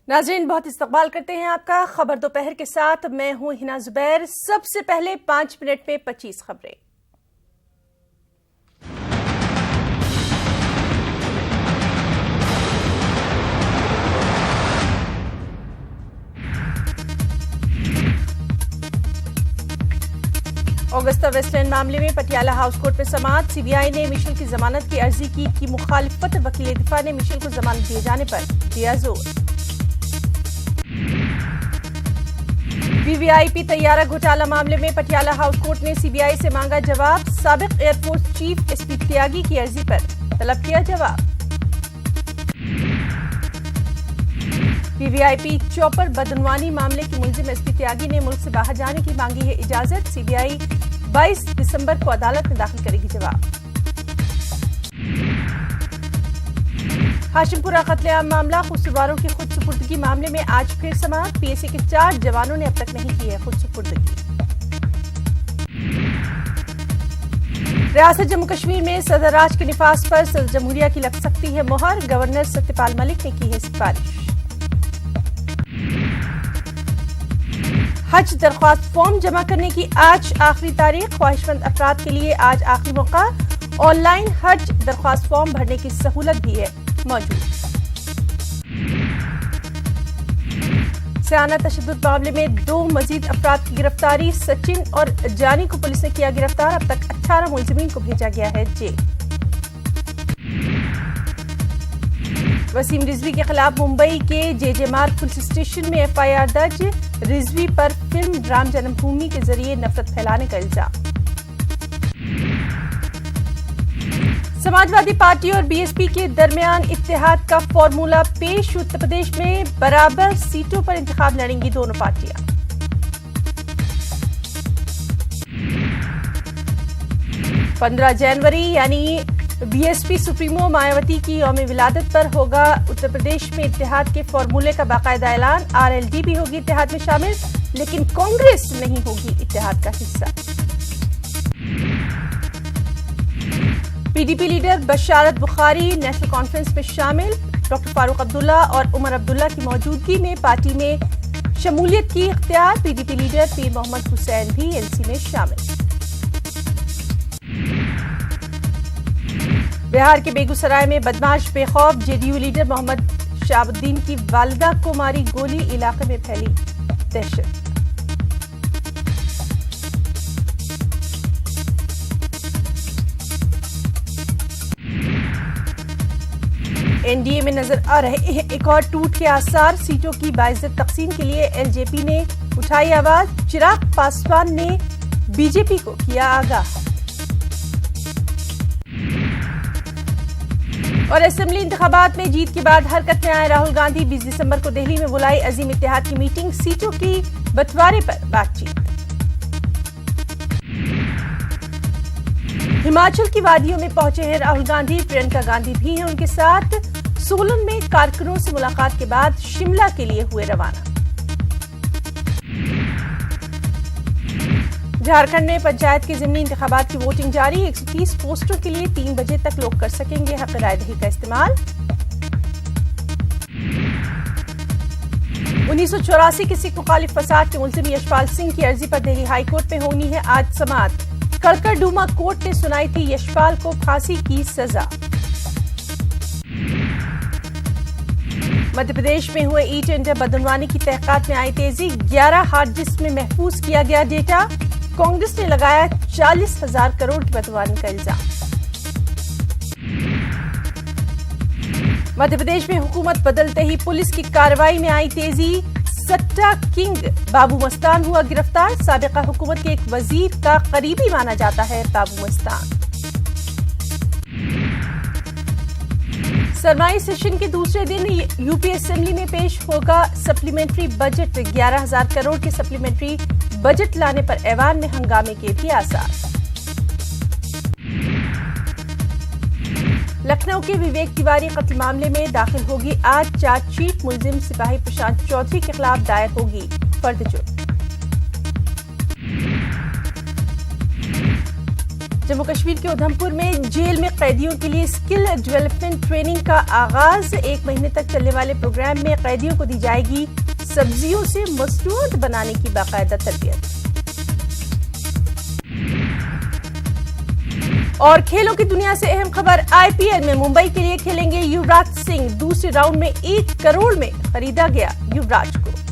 नाज़रीन, बहुत इस्तकबाल करते हैं आपका खबर दोपहर के साथ। मैं हूं हिना जुबैर। सबसे पहले 5 मिनट में 25 खबरें। ऑगस्टा वेस्टलैंड मामले में पटियाला हाउस कोर्ट में समाअत। सीबीआई ने मिशेल की जमानत की अर्जी की मुखालिफत। वकील दिफा ने मिशेल को जमानत दिए जाने पर दिया जोर। वीवीआईपी तैयारा घोटाला मामले में पटियाला हाउस कोर्ट ने सीबीआई से मांगा जवाब। साबिक एयरफोर्स चीफ एसपी त्यागी की अर्जी पर तलब किया जवाब। वीवीआईपी चौपर बदनवानी मामले की मुलजिम एसपी त्यागी ने मुल्क से बाहर जाने की मांगी है इजाजत। सीबीआई 22 दिसंबर को अदालत में दाखिल करेगी जवाब। हाशिमपुरा कत्लेआम मामला, कसूरवारों की खुद सुपुर्दगी मामले में आज फिर समाअत। पीएसी के 4 जवानों ने अब तक नहीं की है खुद सुपुर्दगी। रियासत जम्मू कश्मीर में सदर राज के निफाज पर सदर जमहूरिया की लग सकती है मुहर। गवर्नर सत्यपाल मलिक ने की है सिफारिश। हज दरख्वास्त फॉर्म जमा करने की आज आखिरी तारीख। ख्वाहिशमंद अफराद के लिए आज आखिरी मौका। ऑनलाइन हज दरख्वास्त फॉर्म भरने की सहूलत भी है मौजूद। सयाना तशद्दुद मामले में 2 मजीद अफराद की गिरफ्तारी। सचिन और जानी को पुलिस ने किया गिरफ्तार। अब तक 18 मुलजिमीन को भेजा गया है जेल। वसीम रिजवी के खिलाफ मुंबई के जेजे मार्ग पुलिस स्टेशन में एफआईआर दर्ज। रिजवी पर फिल्म राम जन्मभूमि के जरिए नफरत फैलाने का इल्जाम। समाजवादी पार्टी और बीएसपी के दरमियान इत्तेहाद का फॉर्मूला पेश। उत्तर प्रदेश में बराबर सीटों पर इंतखाब लड़ेंगी दोनों पार्टियां। पंद्रह जनवरी यानी बीएसपी सुप्रीमो मायावती की यौम विलादत पर होगा उत्तर प्रदेश में इत्तेहाद के फॉर्मूले का बाकायदा ऐलान। आरएलडी भी होगी इत्तेहाद में शामिल, लेकिन कांग्रेस नहीं होगी इत्तेहाद का हिस्सा। पीडीपी लीडर बशारत बुखारी नेशनल कॉन्फ्रेंस में शामिल। डॉक्टर फारूक अब्दुल्ला और उमर अब्दुल्ला की मौजूदगी में पार्टी में शमूलियत की इख्तियार। पीडीपी लीडर पीर मोहम्मद हुसैन भी एनसी में शामिल। बिहार के बेगूसराय में बदमाश बेखौफ। जेडीयू लीडर मोहम्मद शाहबुद्दीन की वालिदा को मारी गोली। इलाके में फैली दहशत। एनडीए में नजर आ रहे हैं एक और टूट के आसार। सीटों की बाइज्जत तकसीम के लिए एलजेपी ने उठाई आवाज। चिराग पासवान ने बीजेपी को किया आगाह। और असेंबली इंतखाबात में जीत के बाद हरकत में आए राहुल गांधी। 20 दिसंबर को दिल्ली में बुलाई अजीम इत्तेहाद की मीटिंग। सीटों की बंटवारे पर बातचीत। हिमाचल की वादियों में पहुंचे हैं राहुल गांधी। प्रियंका गांधी भी हैं उनके साथ। सोलन में कारकुनों से मुलाकात के बाद शिमला के लिए हुए रवाना। झारखंड में पंचायत के ज़िमनी इंतखाबात की वोटिंग जारी। 130 पोस्टों के लिए 3 बजे तक लोग कर सकेंगे हक राय दही का इस्तेमाल। 1984 के सिख मुखालिफ फसाद के मुलजिम यशपाल सिंह की अर्जी पर दिल्ली हाईकोर्ट में होनी है आज समाअत। कड़कड़डूमा कोर्ट ने सुनाई थी यशपाल को फांसी की सजा। मध्य प्रदेश में हुए ई टेंडर बदनवानी की तहकीकात में आई तेजी। 11 हार्ड डिस्क में महफूज किया गया डेटा। कांग्रेस ने लगाया 40,000 करोड़ की बदनवानी का इल्जाम। मध्य प्रदेश में हुकूमत बदलते ही पुलिस की कार्रवाई में आई तेजी। सट्टा किंग बाबू मस्तान हुआ गिरफ्तार। साबिका हुकूमत के एक वजीर का करीबी माना जाता है बाबू मस्तान। सरमाई सेशन के दूसरे दिन यूपी असेंबली में पेश होगा सप्लीमेंट्री बजट। 11,000 करोड़ के सप्लीमेंट्री बजट लाने पर ऐवान में हंगामे के भी आसार। लखनऊ के विवेक तिवारी कत्ल मामले में दाखिल होगी आज चार्जशीट। मुलजिम सिपाही प्रशांत चौधरी के खिलाफ दायर होगी फर्द जुर्म। जम्मू कश्मीर के उधमपुर में जेल में कैदियों के लिए स्किल डेवलपमेंट ट्रेनिंग का आगाज। 1 महीने तक चलने वाले प्रोग्राम में कैदियों को दी जाएगी सब्जियों से मसनूआत बनाने की बाकायदा तरबियत। और खेलों की दुनिया से अहम खबर, आईपीएल में मुंबई के लिए खेलेंगे युवराज सिंह। दूसरे राउंड में 1 करोड़ में खरीदा गया युवराज को।